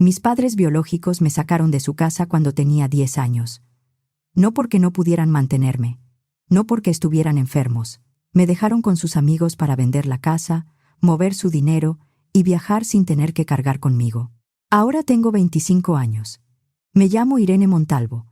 Mis padres biológicos me sacaron de su casa cuando tenía 10 años. No porque no pudieran mantenerme, no porque estuvieran enfermos. Me dejaron con sus amigos para vender la casa, mover su dinero y viajar sin tener que cargar conmigo. Ahora tengo 25 años. Me llamo Irene Montalvo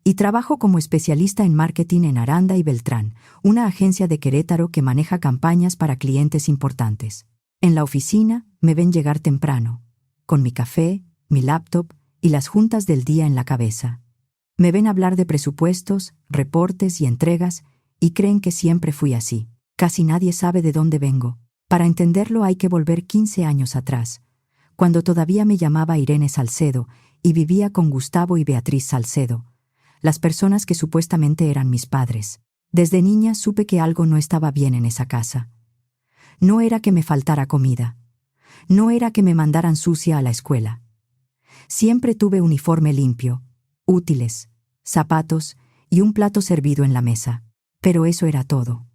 y trabajo como especialista en marketing en Aranda y Beltrán, una agencia de Querétaro que maneja campañas para clientes importantes. En la oficina me ven llegar temprano, con mi café, mi laptop y las juntas del día en la cabeza. Me ven hablar de presupuestos, reportes y entregas y creen que siempre fui así. Casi nadie sabe de dónde vengo. Para entenderlo hay que volver 15 años atrás, cuando todavía me llamaba Irene Salcedo y vivía con Gustavo y Beatriz Salcedo, las personas que supuestamente eran mis padres. Desde niña supe que algo no estaba bien en esa casa. No era que me faltara comida. No era que me mandaran sucia a la escuela. Siempre tuve uniforme limpio, útiles, zapatos y un plato servido en la mesa. Pero eso era todo.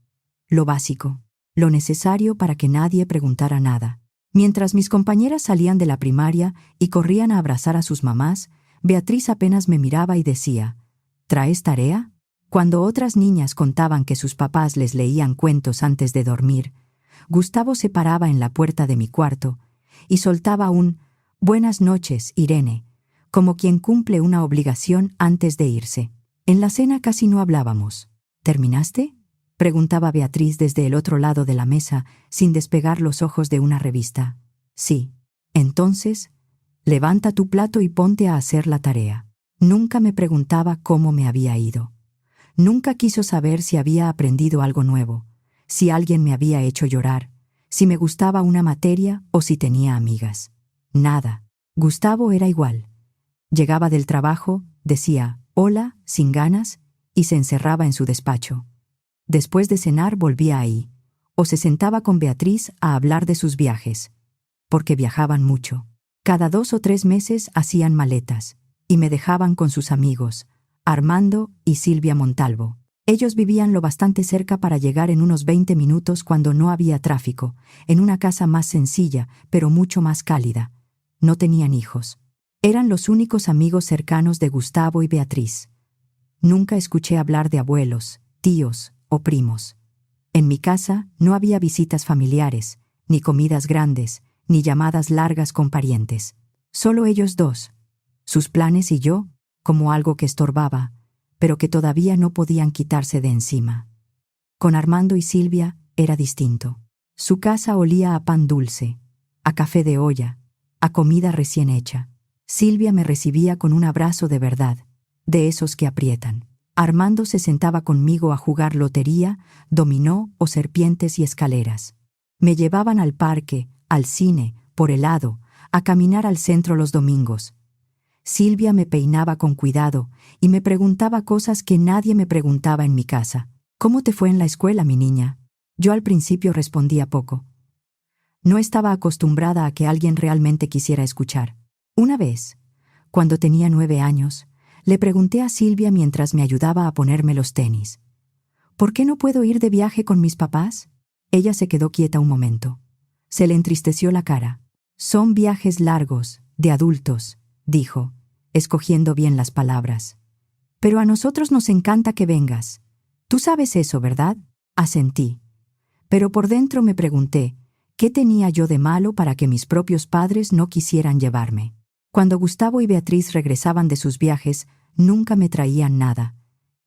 Lo básico, lo necesario para que nadie preguntara nada. Mientras mis compañeras salían de la primaria y corrían a abrazar a sus mamás, Beatriz apenas me miraba y decía, ¿traes tarea? Cuando otras niñas contaban que sus papás les leían cuentos antes de dormir, Gustavo se paraba en la puerta de mi cuarto y soltaba un «Buenas noches, Irene», como quien cumple una obligación antes de irse. En la cena casi no hablábamos. ¿Terminaste?, preguntaba Beatriz desde el otro lado de la mesa, sin despegar los ojos de una revista. Sí. Entonces, levanta tu plato y ponte a hacer la tarea. Nunca me preguntaba cómo me había ido. Nunca quiso saber si había aprendido algo nuevo, si alguien me había hecho llorar, si me gustaba una materia o si tenía amigas. Nada. Gustavo era igual. Llegaba del trabajo, decía «hola», sin ganas, y se encerraba en su despacho. Después de cenar volvía ahí, o se sentaba con Beatriz a hablar de sus viajes, porque viajaban mucho. Cada 2 o 3 meses hacían maletas, y me dejaban con sus amigos, Armando y Silvia Montalvo. Ellos vivían lo bastante cerca para llegar en unos 20 minutos cuando no había tráfico, en una casa más sencilla, pero mucho más cálida. No tenían hijos. Eran los únicos amigos cercanos de Gustavo y Beatriz. Nunca escuché hablar de abuelos, tíos o primos. En mi casa no había visitas familiares, ni comidas grandes, ni llamadas largas con parientes. Solo ellos dos, sus planes y yo, como algo que estorbaba, pero que todavía no podían quitarse de encima. Con Armando y Silvia era distinto. Su casa olía a pan dulce, a café de olla, a comida recién hecha. Silvia me recibía con un abrazo de verdad, de esos que aprietan. Armando se sentaba conmigo a jugar lotería, dominó o serpientes y escaleras. Me llevaban al parque, al cine, por helado, a caminar al centro los domingos. Silvia me peinaba con cuidado y me preguntaba cosas que nadie me preguntaba en mi casa. «¿Cómo te fue en la escuela, mi niña?». Yo al principio respondía poco. No estaba acostumbrada a que alguien realmente quisiera escuchar. Una vez, cuando tenía 9 años, le pregunté a Silvia mientras me ayudaba a ponerme los tenis. «¿Por qué no puedo ir de viaje con mis papás?». Ella se quedó quieta un momento. Se le entristeció la cara. «Son viajes largos, de adultos», dijo, escogiendo bien las palabras. «Pero a nosotros nos encanta que vengas. Tú sabes eso, ¿verdad?». Asentí. Pero por dentro me pregunté, ¿qué tenía yo de malo para que mis propios padres no quisieran llevarme? Cuando Gustavo y Beatriz regresaban de sus viajes, nunca me traían nada.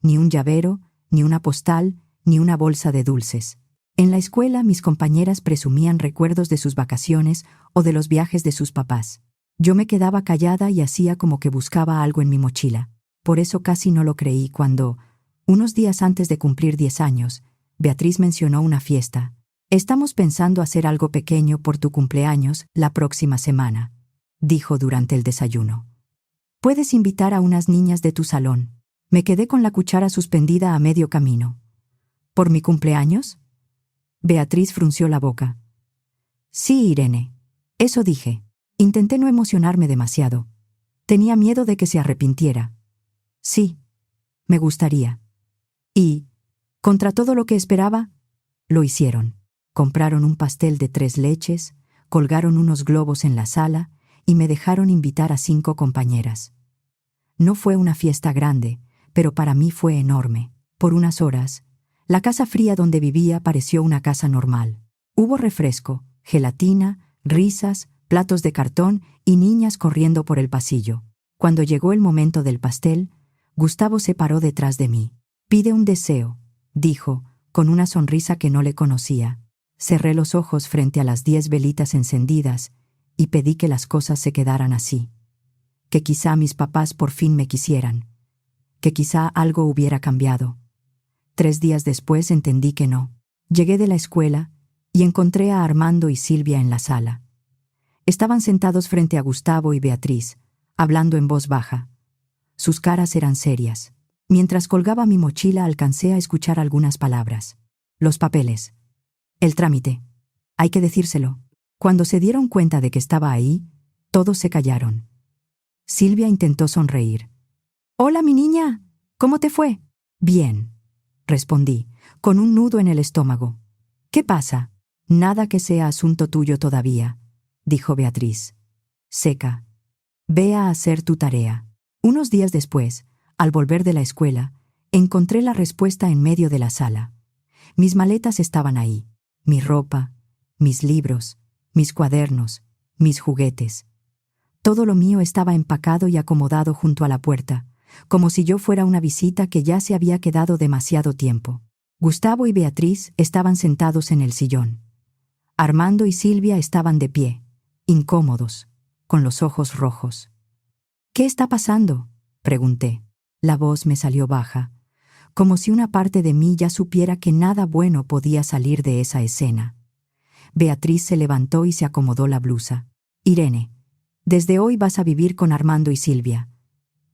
Ni un llavero, ni una postal, ni una bolsa de dulces. En la escuela mis compañeras presumían recuerdos de sus vacaciones o de los viajes de sus papás. Yo me quedaba callada y hacía como que buscaba algo en mi mochila. Por eso casi no lo creí cuando, unos días antes de cumplir 10 años, Beatriz mencionó una fiesta. «Estamos pensando hacer algo pequeño por tu cumpleaños la próxima semana», dijo durante el desayuno. «Puedes invitar a unas niñas de tu salón». Me quedé con la cuchara suspendida a medio camino. «¿Por mi cumpleaños?». Beatriz frunció la boca. «Sí, Irene. Eso dije». Intenté no emocionarme demasiado. Tenía miedo de que se arrepintiera. «Sí, me gustaría». Y, contra todo lo que esperaba, lo hicieron. Compraron un pastel de 3 leches, colgaron unos globos en la sala y me dejaron invitar a 5 compañeras. No fue una fiesta grande, pero para mí fue enorme. Por unas horas, la casa fría donde vivía pareció una casa normal. Hubo refresco, gelatina, risas, platos de cartón y niñas corriendo por el pasillo. Cuando llegó el momento del pastel, Gustavo se paró detrás de mí. «Pide un deseo», dijo, con una sonrisa que no le conocía. Cerré los ojos frente a las 10 velitas encendidas y pedí que las cosas se quedaran así. Que quizá mis papás por fin me quisieran. Que quizá algo hubiera cambiado. 3 días después entendí que no. Llegué de la escuela y encontré a Armando y Silvia en la sala. Estaban sentados frente a Gustavo y Beatriz, hablando en voz baja. Sus caras eran serias. Mientras colgaba mi mochila alcancé a escuchar algunas palabras. Los papeles. El trámite. Hay que decírselo. Cuando se dieron cuenta de que estaba ahí, todos se callaron. Silvia intentó sonreír. «Hola, mi niña. ¿Cómo te fue?» «Bien», respondí, con un nudo en el estómago. «¿Qué pasa?» «Nada que sea asunto tuyo todavía», dijo Beatriz. Seca. «Ve a hacer tu tarea». Unos días después, al volver de la escuela, encontré la respuesta en medio de la sala. Mis maletas estaban ahí. Mi ropa, mis libros, mis cuadernos, mis juguetes. Todo lo mío estaba empacado y acomodado junto a la puerta, como si yo fuera una visita que ya se había quedado demasiado tiempo. Gustavo y Beatriz estaban sentados en el sillón. Armando y Silvia estaban de pie, incómodos, con los ojos rojos. «¿Qué está pasando?», pregunté. La voz me salió baja, como si una parte de mí ya supiera que nada bueno podía salir de esa escena. Beatriz se levantó y se acomodó la blusa. «Irene, desde hoy vas a vivir con Armando y Silvia.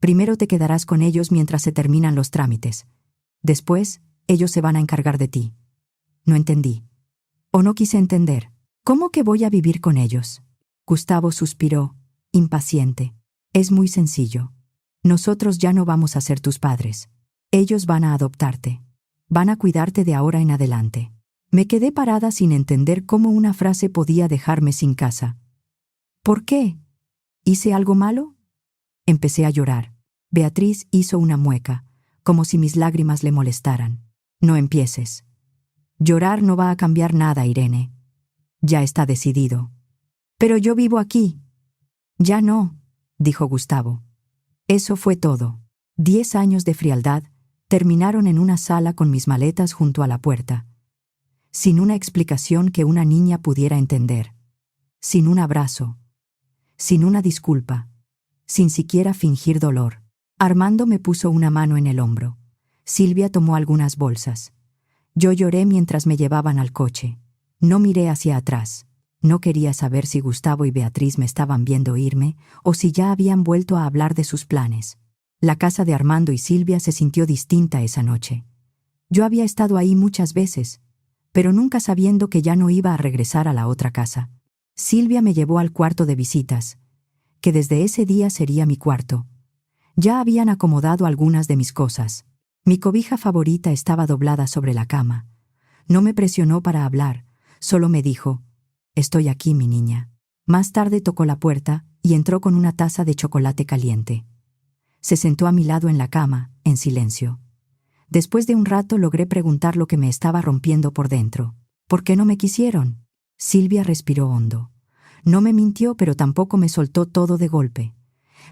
Primero te quedarás con ellos mientras se terminan los trámites. Después, ellos se van a encargar de ti». No entendí. O no quise entender. «¿Cómo que voy a vivir con ellos?». Gustavo suspiró, impaciente. «Es muy sencillo. Nosotros ya no vamos a ser tus padres. Ellos van a adoptarte. Van a cuidarte de ahora en adelante». Me quedé parada sin entender cómo una frase podía dejarme sin casa. «¿Por qué? ¿Hice algo malo?». Empecé a llorar. Beatriz hizo una mueca, como si mis lágrimas le molestaran. «No empieces. Llorar no va a cambiar nada, Irene. Ya está decidido». «Pero yo vivo aquí». «Ya no», dijo Gustavo. Eso fue todo. 10 años de frialdad terminaron en una sala con mis maletas junto a la puerta, sin una explicación que una niña pudiera entender, sin un abrazo, sin una disculpa, sin siquiera fingir dolor. Armando me puso una mano en el hombro. Silvia tomó algunas bolsas. Yo lloré mientras me llevaban al coche. No miré hacia atrás. No quería saber si Gustavo y Beatriz me estaban viendo irme o si ya habían vuelto a hablar de sus planes. La casa de Armando y Silvia se sintió distinta esa noche. Yo había estado ahí muchas veces, pero nunca sabiendo que ya no iba a regresar a la otra casa. Silvia me llevó al cuarto de visitas, que desde ese día sería mi cuarto. Ya habían acomodado algunas de mis cosas. Mi cobija favorita estaba doblada sobre la cama. No me presionó para hablar, solo me dijo: «Estoy aquí, mi niña». Más tarde tocó la puerta y entró con una taza de chocolate caliente. Se sentó a mi lado en la cama, en silencio. Después de un rato logré preguntar lo que me estaba rompiendo por dentro. «¿Por qué no me quisieron?». Silvia respiró hondo. No me mintió, pero tampoco me soltó todo de golpe.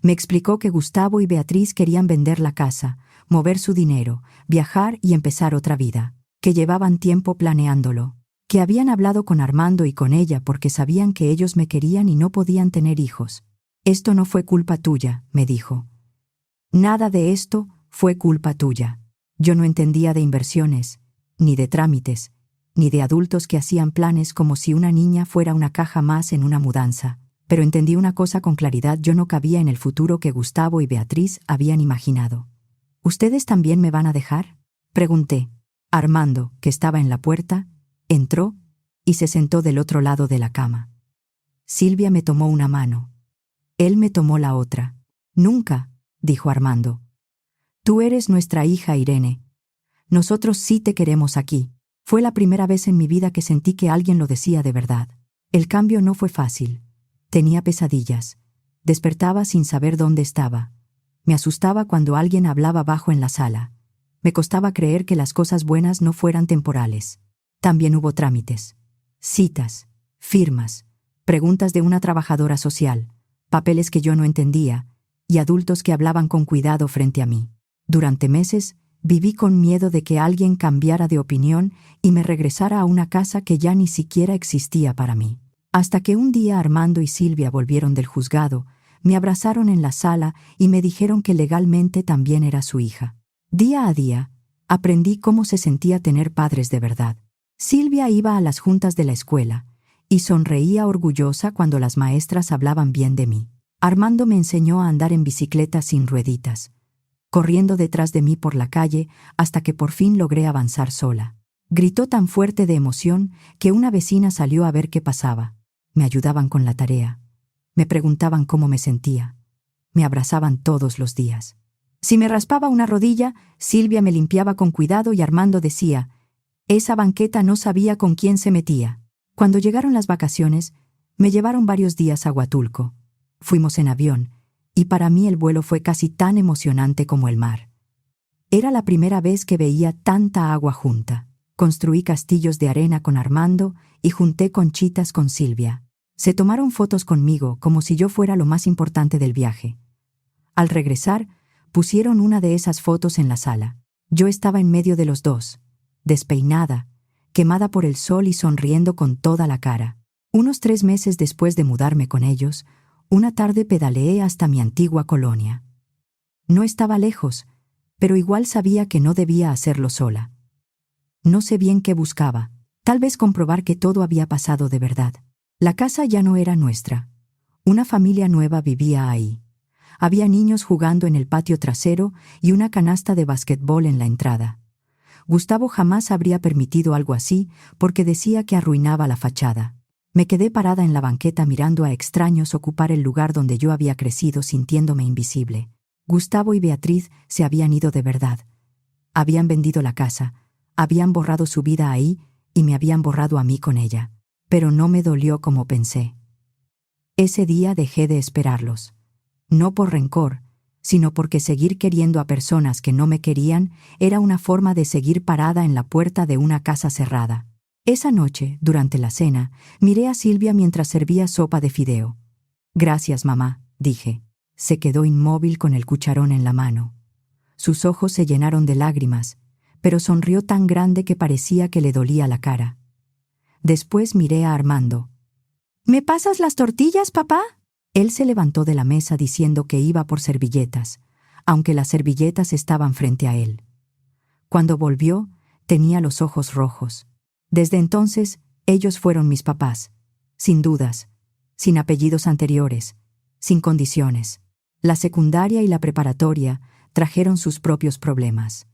Me explicó que Gustavo y Beatriz querían vender la casa, mover su dinero, viajar y empezar otra vida, que llevaban tiempo planeándolo, que habían hablado con Armando y con ella porque sabían que ellos me querían y no podían tener hijos. «Esto no fue culpa tuya», me dijo. «Nada de esto fue culpa tuya». Yo no entendía de inversiones, ni de trámites, ni de adultos que hacían planes como si una niña fuera una caja más en una mudanza. Pero entendí una cosa con claridad: yo no cabía en el futuro que Gustavo y Beatriz habían imaginado. «¿Ustedes también me van a dejar?», pregunté. Armando, que estaba en la puerta, entró y se sentó del otro lado de la cama. Silvia me tomó una mano. Él me tomó la otra. «Nunca», dijo Armando. «Tú eres nuestra hija, Irene. Nosotros sí te queremos aquí». Fue la primera vez en mi vida que sentí que alguien lo decía de verdad. El cambio no fue fácil. Tenía pesadillas. Despertaba sin saber dónde estaba. Me asustaba cuando alguien hablaba bajo en la sala. Me costaba creer que las cosas buenas no fueran temporales. También hubo trámites, citas, firmas, preguntas de una trabajadora social, papeles que yo no entendía, y adultos que hablaban con cuidado frente a mí. Durante meses, viví con miedo de que alguien cambiara de opinión y me regresara a una casa que ya ni siquiera existía para mí. Hasta que un día Armando y Silvia volvieron del juzgado, me abrazaron en la sala y me dijeron que legalmente también era su hija. Día a día, aprendí cómo se sentía tener padres de verdad. Silvia iba a las juntas de la escuela y sonreía orgullosa cuando las maestras hablaban bien de mí. Armando me enseñó a andar en bicicleta sin rueditas, corriendo detrás de mí por la calle hasta que por fin logré avanzar sola. Gritó tan fuerte de emoción que una vecina salió a ver qué pasaba. Me ayudaban con la tarea. Me preguntaban cómo me sentía. Me abrazaban todos los días. Si me raspaba una rodilla, Silvia me limpiaba con cuidado y Armando decía: «Esa banqueta no sabía con quién se metía». Cuando llegaron las vacaciones, me llevaron varios días a Huatulco. Fuimos en avión, y para mí el vuelo fue casi tan emocionante como el mar. Era la primera vez que veía tanta agua junta. Construí castillos de arena con Armando y junté conchitas con Silvia. Se tomaron fotos conmigo como si yo fuera lo más importante del viaje. Al regresar, pusieron una de esas fotos en la sala. Yo estaba en medio de los dos, despeinada, quemada por el sol y sonriendo con toda la cara. Unos 3 meses después de mudarme con ellos, una tarde pedaleé hasta mi antigua colonia. No estaba lejos, pero igual sabía que no debía hacerlo sola. No sé bien qué buscaba, tal vez comprobar que todo había pasado de verdad. La casa ya no era nuestra. Una familia nueva vivía ahí. Había niños jugando en el patio trasero y una canasta de basquetbol en la entrada. Gustavo jamás habría permitido algo así porque decía que arruinaba la fachada. Me quedé parada en la banqueta mirando a extraños ocupar el lugar donde yo había crecido sintiéndome invisible. Gustavo y Beatriz se habían ido de verdad. Habían vendido la casa, habían borrado su vida ahí y me habían borrado a mí con ella. Pero no me dolió como pensé. Ese día dejé de esperarlos. No por rencor, sino porque seguir queriendo a personas que no me querían era una forma de seguir parada en la puerta de una casa cerrada. Esa noche, durante la cena, miré a Silvia mientras servía sopa de fideo. «Gracias, mamá», dije. Se quedó inmóvil con el cucharón en la mano. Sus ojos se llenaron de lágrimas, pero sonrió tan grande que parecía que le dolía la cara. Después miré a Armando. «¿Me pasas las tortillas, papá?» Él se levantó de la mesa diciendo que iba por servilletas, aunque las servilletas estaban frente a él. Cuando volvió, tenía los ojos rojos. Desde entonces, ellos fueron mis papás, sin dudas, sin apellidos anteriores, sin condiciones. La secundaria y la preparatoria trajeron sus propios problemas.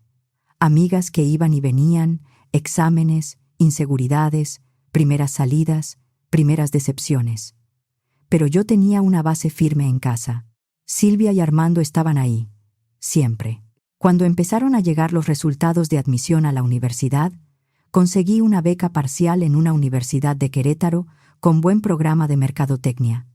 Amigas que iban y venían, exámenes, inseguridades, primeras salidas, primeras decepciones. Pero yo tenía una base firme en casa. Silvia y Armando estaban ahí, siempre. Cuando empezaron a llegar los resultados de admisión a la universidad, conseguí una beca parcial en una universidad de Querétaro con buen programa de mercadotecnia.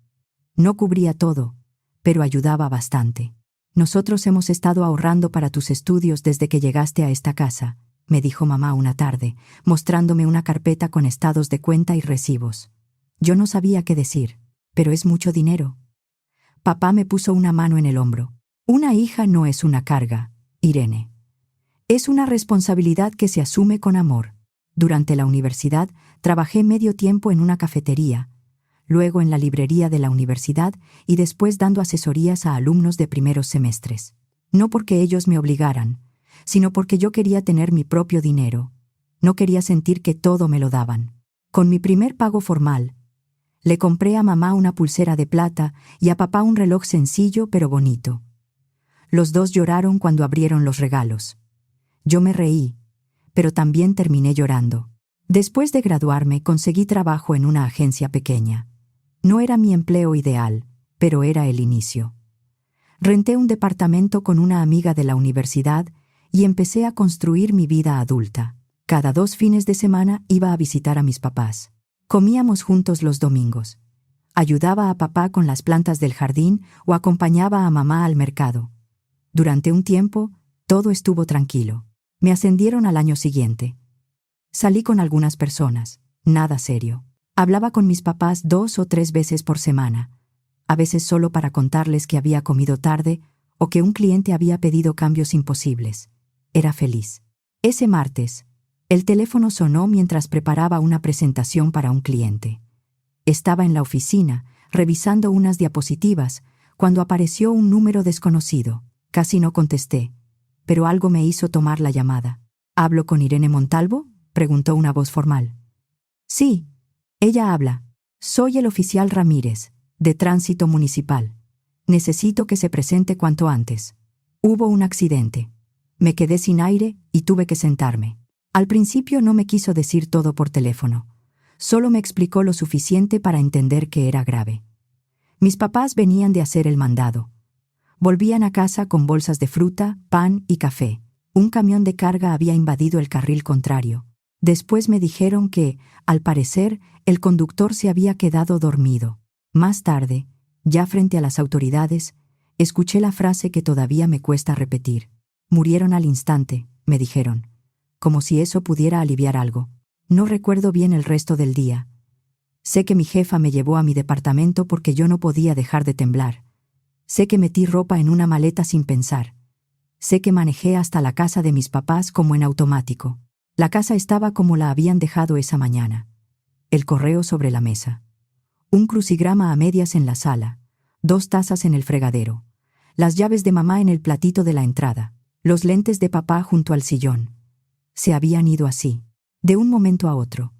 No cubría todo, pero ayudaba bastante. «Nosotros hemos estado ahorrando para tus estudios desde que llegaste a esta casa», me dijo mamá una tarde, mostrándome una carpeta con estados de cuenta y recibos. Yo no sabía qué decir, pero es mucho dinero. Papá me puso una mano en el hombro. «Una hija no es una carga, Irene. Es una responsabilidad que se asume con amor». Durante la universidad trabajé medio tiempo en una cafetería, luego en la librería de la universidad y después dando asesorías a alumnos de primeros semestres. No porque ellos me obligaran, sino porque yo quería tener mi propio dinero. No quería sentir que todo me lo daban. Con mi primer pago formal, le compré a mamá una pulsera de plata y a papá un reloj sencillo pero bonito. Los dos lloraron cuando abrieron los regalos. Yo me reí, pero también terminé llorando. Después de graduarme, conseguí trabajo en una agencia pequeña. No era mi empleo ideal, pero era el inicio. Renté un departamento con una amiga de la universidad y empecé a construir mi vida adulta. Cada 2 fines de semana iba a visitar a mis papás. Comíamos juntos los domingos. Ayudaba a papá con las plantas del jardín o acompañaba a mamá al mercado. Durante un tiempo, todo estuvo tranquilo. Me ascendieron al año siguiente. Salí con algunas personas, nada serio. Hablaba con mis papás 2 o 3 veces por semana, a veces solo para contarles que había comido tarde o que un cliente había pedido cambios imposibles. Era feliz. Ese martes, el teléfono sonó mientras preparaba una presentación para un cliente. Estaba en la oficina, revisando unas diapositivas, cuando apareció un número desconocido. Casi no contesté, pero algo me hizo tomar la llamada. ¿Hablo con Irene Montalvo?, preguntó una voz formal. Sí, ella habla. Soy el oficial Ramírez, de Tránsito Municipal. Necesito que se presente cuanto antes. Hubo un accidente. Me quedé sin aire y tuve que sentarme. Al principio no me quiso decir todo por teléfono. Solo me explicó lo suficiente para entender que era grave. Mis papás venían de hacer el mandado. Volvían a casa con bolsas de fruta, pan y café. Un camión de carga había invadido el carril contrario. Después me dijeron que, al parecer, el conductor se había quedado dormido. Más tarde, ya frente a las autoridades, escuché la frase que todavía me cuesta repetir. Murieron al instante, me dijeron, como si eso pudiera aliviar algo. No recuerdo bien el resto del día. Sé que mi jefa me llevó a mi departamento porque yo no podía dejar de temblar. Sé que metí ropa en una maleta sin pensar. Sé que manejé hasta la casa de mis papás como en automático. La casa estaba como la habían dejado esa mañana. El correo sobre la mesa. Un crucigrama a medias en la sala. 2 tazas en el fregadero. Las llaves de mamá en el platito de la entrada. Los lentes de papá junto al sillón. Se habían ido así, de un momento a otro.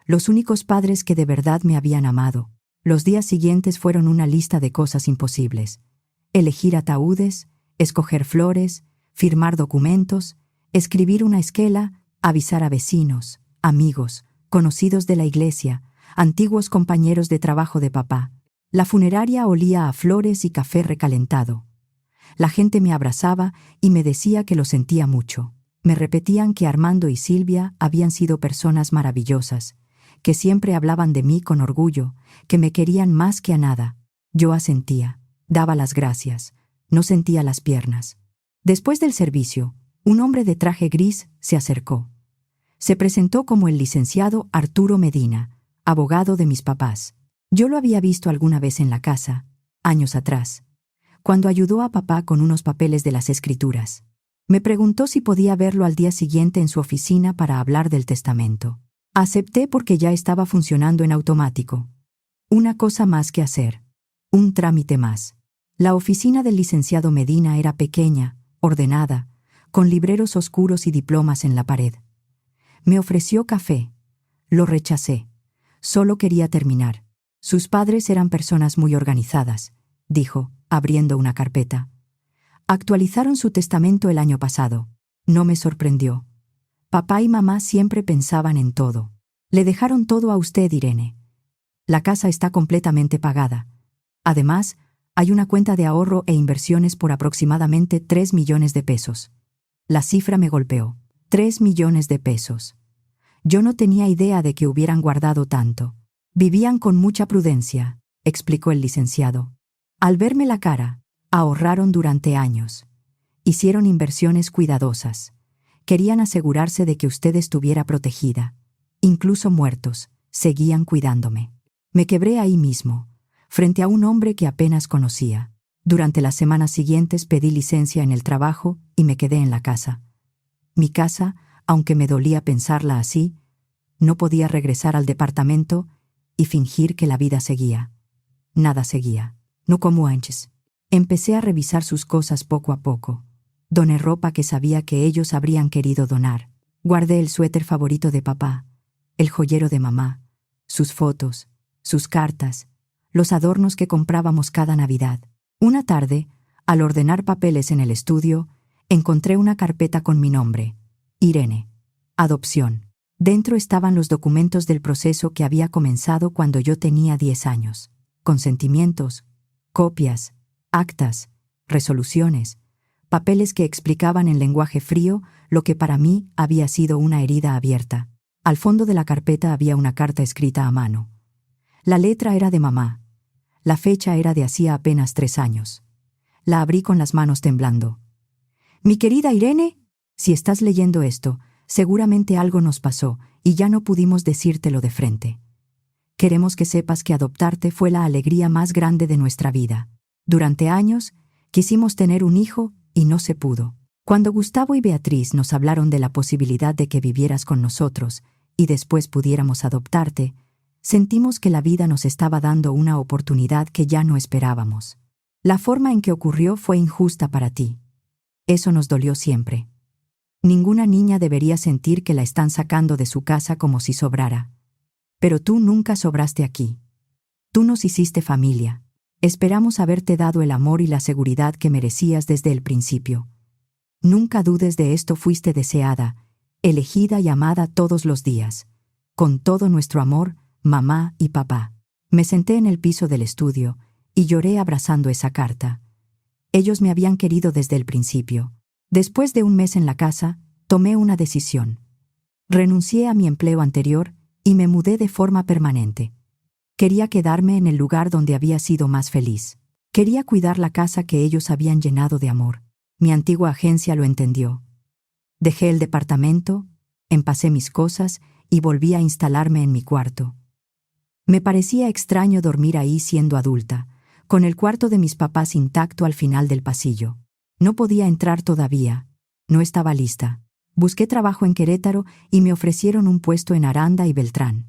Los únicos padres que de verdad me habían amado. Los días siguientes fueron una lista de cosas imposibles. Elegir ataúdes, escoger flores, firmar documentos, escribir una esquela, avisar a vecinos, amigos, conocidos de la iglesia, antiguos compañeros de trabajo de papá. La funeraria olía a flores y café recalentado. La gente me abrazaba y me decía que lo sentía mucho. Me repetían que Armando y Silvia habían sido personas maravillosas, que siempre hablaban de mí con orgullo, que me querían más que a nada. Yo asentía, daba las gracias, no sentía las piernas. Después del servicio, un hombre de traje gris se acercó. Se presentó como el licenciado Arturo Medina, abogado de mis papás. Yo lo había visto alguna vez en la casa, años atrás, cuando ayudó a papá con unos papeles de las escrituras. Me preguntó si podía verlo al día siguiente en su oficina para hablar del testamento. Acepté porque ya estaba funcionando en automático. Una cosa más que hacer. Un trámite más. La oficina del licenciado Medina era pequeña, ordenada, con libreros oscuros y diplomas en la pared. Me ofreció café. Lo rechacé. Solo quería terminar. Sus padres eran personas muy organizadas, dijo, abriendo una carpeta. Actualizaron su testamento el año pasado. No me sorprendió. Papá y mamá siempre pensaban en todo. Le dejaron todo a usted, Irene. La casa está completamente pagada. Además, hay una cuenta de ahorro e inversiones por aproximadamente 3 millones de pesos. La cifra me golpeó. 3 millones de pesos. Yo no tenía idea de que hubieran guardado tanto. Vivían con mucha prudencia, explicó el licenciado. Al verme la cara, ahorraron durante años. Hicieron inversiones cuidadosas. Querían asegurarse de que usted estuviera protegida. Incluso muertos, seguían cuidándome. Me quebré ahí mismo, frente a un hombre que apenas conocía. Durante las semanas siguientes pedí licencia en el trabajo y me quedé en la casa. Mi casa, aunque me dolía pensarla así, no podía regresar al departamento y fingir que la vida seguía. Nada seguía, no como antes. Empecé a revisar sus cosas poco a poco. Doné ropa que sabía que ellos habrían querido donar. Guardé el suéter favorito de papá, el joyero de mamá, sus fotos, sus cartas, los adornos que comprábamos cada Navidad. Una tarde, al ordenar papeles en el estudio, encontré una carpeta con mi nombre, Irene, adopción. Dentro estaban los documentos del proceso que había comenzado cuando yo tenía 10 años. Consentimientos, copias, actas, resoluciones, papeles que explicaban en lenguaje frío lo que para mí había sido una herida abierta. Al fondo de la carpeta había una carta escrita a mano. La letra era de mamá, La fecha era de hacía apenas 3 años. La abrí con las manos temblando. Mi querida Irene, si estás leyendo esto, seguramente algo nos pasó y ya no pudimos decírtelo de frente. Queremos que sepas que adoptarte fue la alegría más grande de nuestra vida. Durante años, quisimos tener un hijo y no se pudo. Cuando Gustavo y Beatriz nos hablaron de la posibilidad de que vivieras con nosotros y después pudiéramos adoptarte, sentimos que la vida nos estaba dando una oportunidad que ya no esperábamos. La forma en que ocurrió fue injusta para ti. Eso nos dolió siempre. Ninguna niña debería sentir que la están sacando de su casa como si sobrara. Pero tú nunca sobraste aquí. Tú nos hiciste familia. Esperamos haberte dado el amor y la seguridad que merecías desde el principio. Nunca dudes de esto, fuiste deseada, elegida y amada todos los días. Con todo nuestro amor, mamá y papá. Me senté en el piso del estudio y lloré abrazando esa carta. Ellos me habían querido desde el principio. Después de un mes en la casa, tomé una decisión. Renuncié a mi empleo anterior y me mudé de forma permanente. Quería quedarme en el lugar donde había sido más feliz. Quería cuidar la casa que ellos habían llenado de amor. Mi antigua agencia lo entendió. Dejé el departamento, empacé mis cosas y volví a instalarme en mi cuarto. Me parecía extraño dormir ahí siendo adulta, con el cuarto de mis papás intacto al final del pasillo. No podía entrar todavía. No estaba lista. Busqué trabajo en Querétaro y me ofrecieron un puesto en Aranda y Beltrán.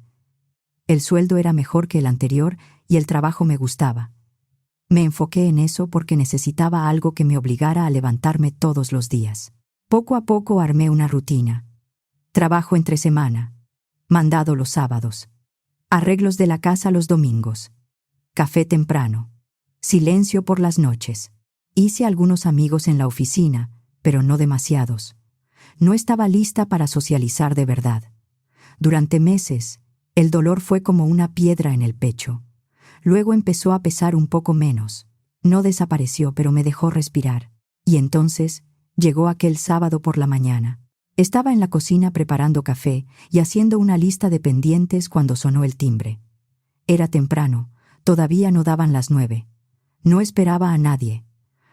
El sueldo era mejor que el anterior y el trabajo me gustaba. Me enfoqué en eso porque necesitaba algo que me obligara a levantarme todos los días. Poco a poco armé una rutina. Trabajo entre semana. Mandado los sábados. Arreglos de la casa los domingos. Café temprano. Silencio por las noches. Hice algunos amigos en la oficina, pero no demasiados. No estaba lista para socializar de verdad. Durante meses, el dolor fue como una piedra en el pecho. Luego empezó a pesar un poco menos. No desapareció, pero me dejó respirar. Y entonces llegó aquel sábado por la mañana. Estaba en la cocina preparando café y haciendo una lista de pendientes cuando sonó el timbre. Era temprano, todavía no daban las 9. No esperaba a nadie.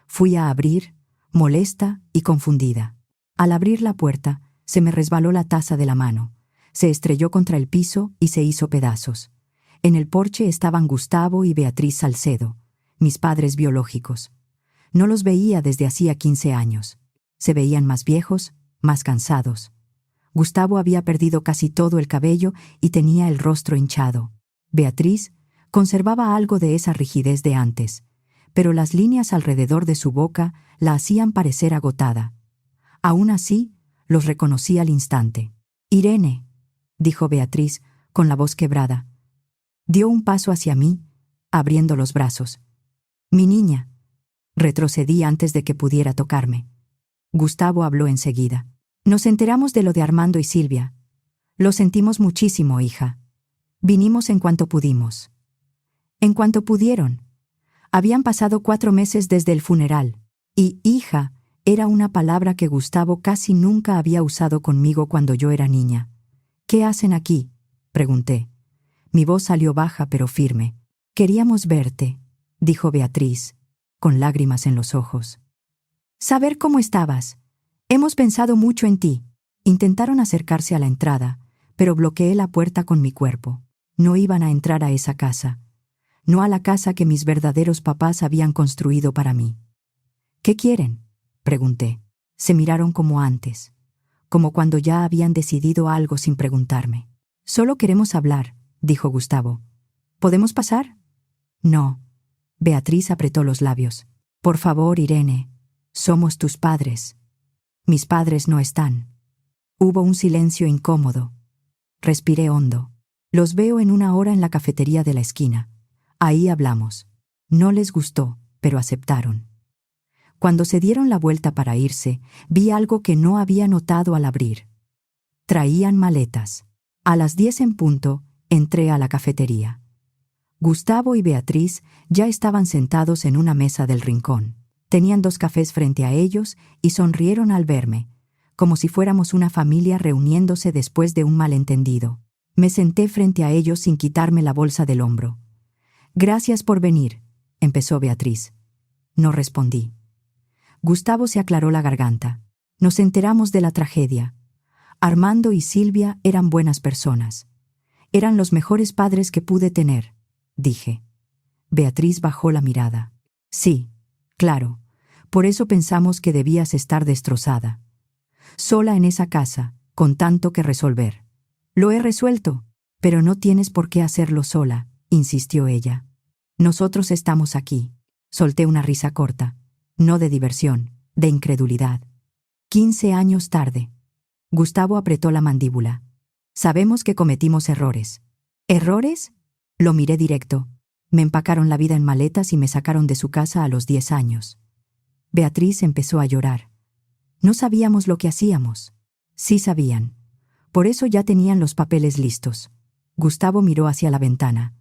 Fui a abrir, molesta y confundida. Al abrir la puerta, se me resbaló la taza de la mano. Se estrelló contra el piso y se hizo pedazos. En el porche estaban Gustavo y Beatriz Salcedo, mis padres biológicos. No los veía desde hacía 15 años. Se veían más viejos, más cansados. Gustavo había perdido casi todo el cabello y tenía el rostro hinchado. Beatriz conservaba algo de esa rigidez de antes, pero las líneas alrededor de su boca la hacían parecer agotada. Aún así, los reconocí al instante. «Irene», dijo Beatriz, con la voz quebrada. Dio un paso hacia mí, abriendo los brazos. «Mi niña». Retrocedí antes de que pudiera tocarme. Gustavo habló enseguida. «Nos enteramos de lo de Armando y Silvia. Lo sentimos muchísimo, hija. Vinimos en cuanto pudimos». En cuanto pudieron. Habían pasado 4 meses desde el funeral, y «hija» era una palabra que Gustavo casi nunca había usado conmigo cuando yo era niña. «¿Qué hacen aquí?», pregunté. Mi voz salió baja pero firme. «Queríamos verte», dijo Beatriz, con lágrimas en los ojos. «Saber cómo estabas. Hemos pensado mucho en ti». Intentaron acercarse a la entrada, pero bloqueé la puerta con mi cuerpo. No iban a entrar a esa casa. No a la casa que mis verdaderos papás habían construido para mí. «¿Qué quieren?», pregunté. Se miraron como antes, como cuando ya habían decidido algo sin preguntarme. «Solo queremos hablar», dijo Gustavo. «¿Podemos pasar?» «No». Beatriz apretó los labios. «Por favor, Irene, somos tus padres». «Mis padres no están». Hubo un silencio incómodo. Respiré hondo. «Los veo en 1 hora en la cafetería de la esquina. Ahí hablamos». No les gustó, pero aceptaron. Cuando se dieron la vuelta para irse, vi algo que no había notado al abrir. Traían maletas. A las 10 en punto, entré a la cafetería. Gustavo y Beatriz ya estaban sentados en una mesa del rincón. Tenían 2 cafés frente a ellos y sonrieron al verme, como si fuéramos una familia reuniéndose después de un malentendido. Me senté frente a ellos sin quitarme la bolsa del hombro. Gracias por venir, empezó Beatriz. No respondí. Gustavo se aclaró la garganta. Nos enteramos de la tragedia. Armando y Silvia eran buenas personas. Eran los mejores padres que pude tener, dije. Beatriz bajó la mirada. Sí, claro. Por eso pensamos que debías estar destrozada. Sola en esa casa, con tanto que resolver. Lo he resuelto, pero no tienes por qué hacerlo sola, insistió ella. Nosotros estamos aquí. Solté una risa corta. No de diversión, de incredulidad. 15 años tarde. Gustavo apretó la mandíbula. Sabemos que cometimos errores. ¿Errores? Lo miré directo. Me empacaron la vida en maletas y me sacaron de su casa a los 10 años. Beatriz empezó a llorar. No sabíamos lo que hacíamos. Sí sabían. Por eso ya tenían los papeles listos. Gustavo miró hacia la ventana.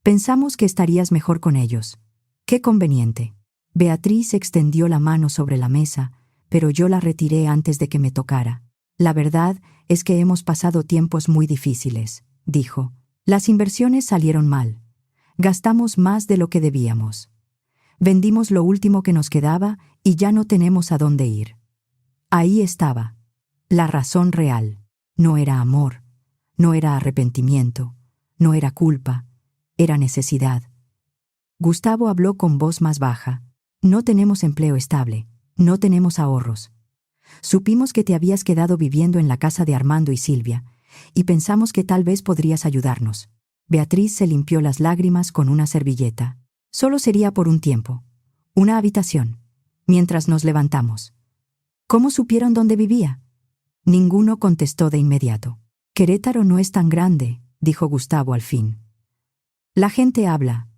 Pensamos que estarías mejor con ellos. Qué conveniente. Beatriz extendió la mano sobre la mesa, pero yo la retiré antes de que me tocara. La verdad es que hemos pasado tiempos muy difíciles, dijo. Las inversiones salieron mal. Gastamos más de lo que debíamos. Vendimos lo último que nos quedaba y ya no tenemos a dónde ir. Ahí estaba. La razón real. No era amor, no era arrepentimiento, no era culpa, era necesidad. Gustavo habló con voz más baja. No tenemos empleo estable, no tenemos ahorros. Supimos que te habías quedado viviendo en la casa de Armando y Silvia, y pensamos que tal vez podrías ayudarnos. Beatriz se limpió las lágrimas con una servilleta. Solo sería por un tiempo. Una habitación. Mientras nos levantamos. ¿Cómo supieron dónde vivía? Ninguno contestó de inmediato. Querétaro no es tan grande, dijo Gustavo al fin. La gente habla.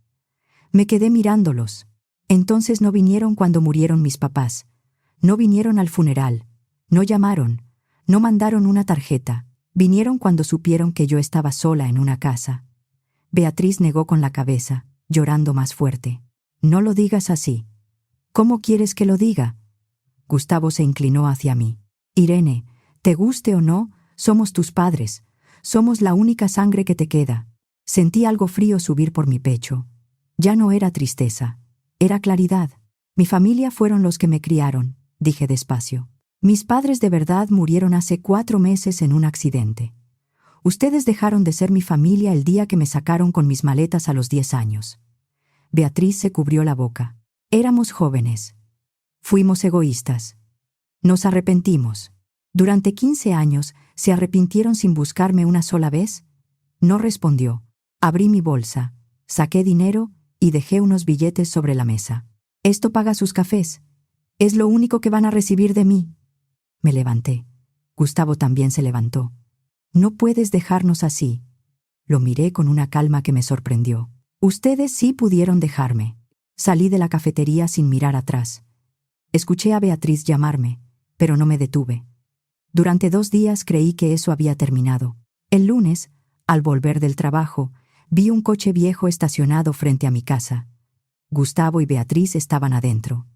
Me quedé mirándolos. Entonces no vinieron cuando murieron mis papás. No vinieron al funeral. No llamaron. No mandaron una tarjeta. Vinieron cuando supieron que yo estaba sola en una casa. Beatriz negó con la cabeza, llorando más fuerte. No lo digas así. ¿Cómo quieres que lo diga? Gustavo se inclinó hacia mí. Irene, te guste o no, somos tus padres. Somos la única sangre que te queda. Sentí algo frío subir por mi pecho. Ya no era tristeza. Era claridad. Mi familia fueron los que me criaron, dije despacio. Mis padres de verdad murieron hace 4 meses en un accidente. Ustedes dejaron de ser mi familia el día que me sacaron con mis maletas a los 10 años. Beatriz se cubrió la boca. Éramos jóvenes. Fuimos egoístas. Nos arrepentimos. ¿Durante 15 años se arrepintieron sin buscarme una sola vez? No respondió. Abrí mi bolsa, saqué dinero y dejé unos billetes sobre la mesa. Esto paga sus cafés. Es lo único que van a recibir de mí. Me levanté. Gustavo también se levantó. No puedes dejarnos así. Lo miré con una calma que me sorprendió. Ustedes sí pudieron dejarme. Salí de la cafetería sin mirar atrás. Escuché a Beatriz llamarme, pero no me detuve. Durante 2 días creí que eso había terminado. El lunes, al volver del trabajo, vi un coche viejo estacionado frente a mi casa. Gustavo y Beatriz estaban adentro.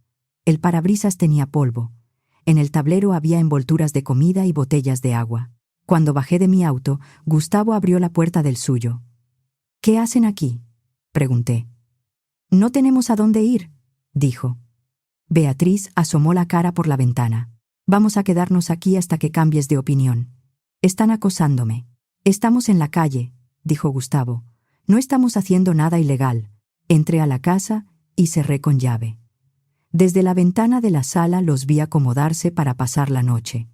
El parabrisas tenía polvo. En el tablero había envolturas de comida y botellas de agua. Cuando bajé de mi auto, Gustavo abrió la puerta del suyo. ¿Qué hacen aquí?, pregunté. No tenemos a dónde ir, dijo. Beatriz asomó la cara por la ventana. Vamos a quedarnos aquí hasta que cambies de opinión. Están acosándome. Estamos en la calle, dijo Gustavo. No estamos haciendo nada ilegal. Entré a la casa y cerré con llave. Desde la ventana de la sala los vi acomodarse para pasar la noche.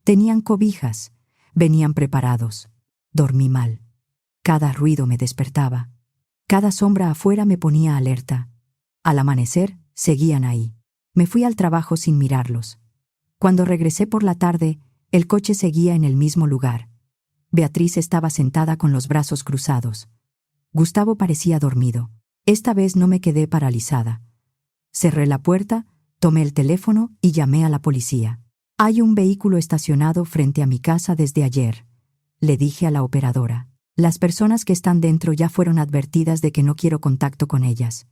Tenían cobijas. Venían preparados. Dormí mal. Cada ruido me despertaba. Cada sombra afuera me ponía alerta. Al amanecer, seguían ahí. Me fui al trabajo sin mirarlos. Cuando regresé por la tarde, el coche seguía en el mismo lugar. Beatriz estaba sentada con los brazos cruzados. Gustavo parecía dormido. Esta vez no me quedé paralizada. Cerré la puerta, tomé el teléfono y llamé a la policía. Hay un vehículo estacionado frente a mi casa desde ayer, le dije a la operadora. Las personas que están dentro ya fueron advertidas de que no quiero contacto con ellas.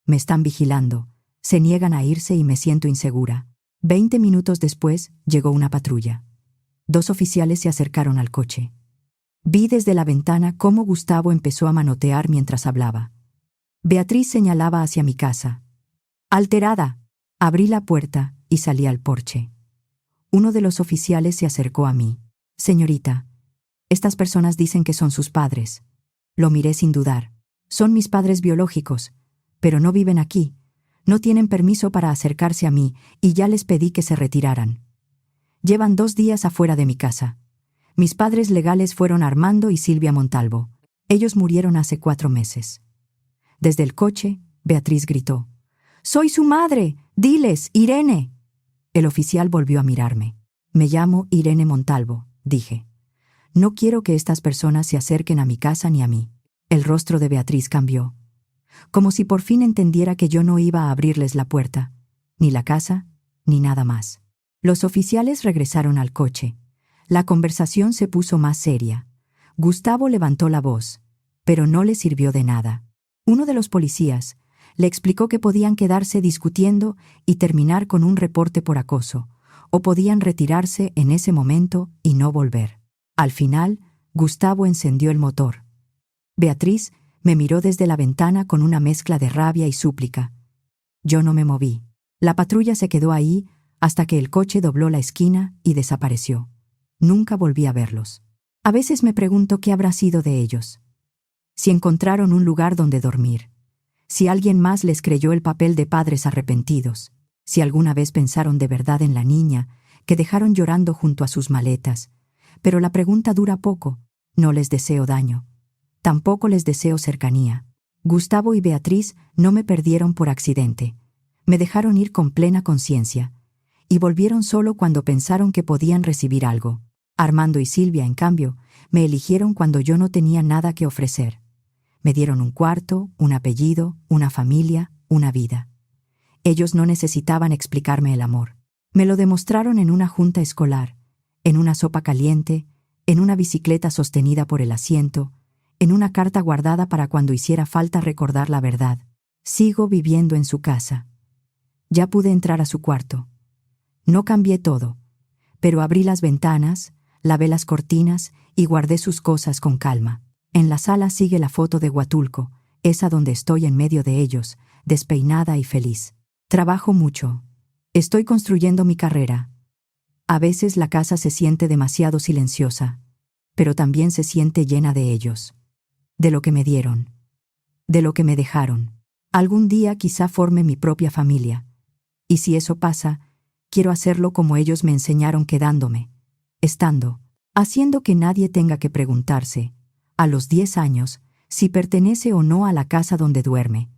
Me están vigilando, se niegan a irse y me siento insegura. 20 minutos después llegó una patrulla. 2 oficiales se acercaron al coche. Vi desde la ventana cómo Gustavo empezó a manotear mientras hablaba. Beatriz señalaba hacia mi casa. Alterada. Abrí la puerta y salí al porche. Uno de los oficiales se acercó a mí. Señorita, estas personas dicen que son sus padres. Lo miré sin dudar. Son mis padres biológicos, pero no viven aquí. No tienen permiso para acercarse a mí y ya les pedí que se retiraran. Llevan 2 días afuera de mi casa. Mis padres legales fueron Armando y Silvia Montalvo. Ellos murieron hace 4 meses. Desde el coche, Beatriz gritó: «¡Soy su madre! ¡Diles, Irene!». El oficial volvió a mirarme. «Me llamo Irene Montalvo», dije. «No quiero que estas personas se acerquen a mi casa ni a mí». El rostro de Beatriz cambió, como si por fin entendiera que yo no iba a abrirles la puerta, ni la casa, ni nada más. Los oficiales regresaron al coche. La conversación se puso más seria. Gustavo levantó la voz, pero no le sirvió de nada. Uno de los policías le explicó que podían quedarse discutiendo y terminar con un reporte por acoso, o podían retirarse en ese momento y no volver. Al final, Gustavo encendió el motor. Beatriz me miró desde la ventana con una mezcla de rabia y súplica. Yo no me moví. La patrulla se quedó ahí hasta que el coche dobló la esquina y desapareció. Nunca volví a verlos. A veces me pregunto qué habrá sido de ellos. Si encontraron un lugar donde dormir. Si alguien más les creyó el papel de padres arrepentidos. Si alguna vez pensaron de verdad en la niña que dejaron llorando junto a sus maletas. Pero la pregunta dura poco. No les deseo daño. Tampoco les deseo cercanía. Gustavo y Beatriz no me perdieron por accidente. Me dejaron ir con plena conciencia. Y volvieron solo cuando pensaron que podían recibir algo. Armando y Silvia, en cambio, me eligieron cuando yo no tenía nada que ofrecer. Me dieron un cuarto, un apellido, una familia, una vida. Ellos no necesitaban explicarme el amor. Me lo demostraron en una junta escolar, en una sopa caliente, en una bicicleta sostenida por el asiento, en una carta guardada para cuando hiciera falta recordar la verdad. Sigo viviendo en su casa. Ya pude entrar a su cuarto. No cambié todo, pero abrí las ventanas, lavé las cortinas y guardé sus cosas con calma. En la sala sigue la foto de Huatulco, esa donde estoy en medio de ellos, despeinada y feliz. Trabajo mucho. Estoy construyendo mi carrera. A veces la casa se siente demasiado silenciosa, pero también se siente llena de ellos. De lo que me dieron. De lo que me dejaron. Algún día quizá forme mi propia familia. Y si eso pasa, quiero hacerlo como ellos me enseñaron, quedándome, estando, haciendo que nadie tenga que preguntarse, a los 10 años, si pertenece o no a la casa donde duerme,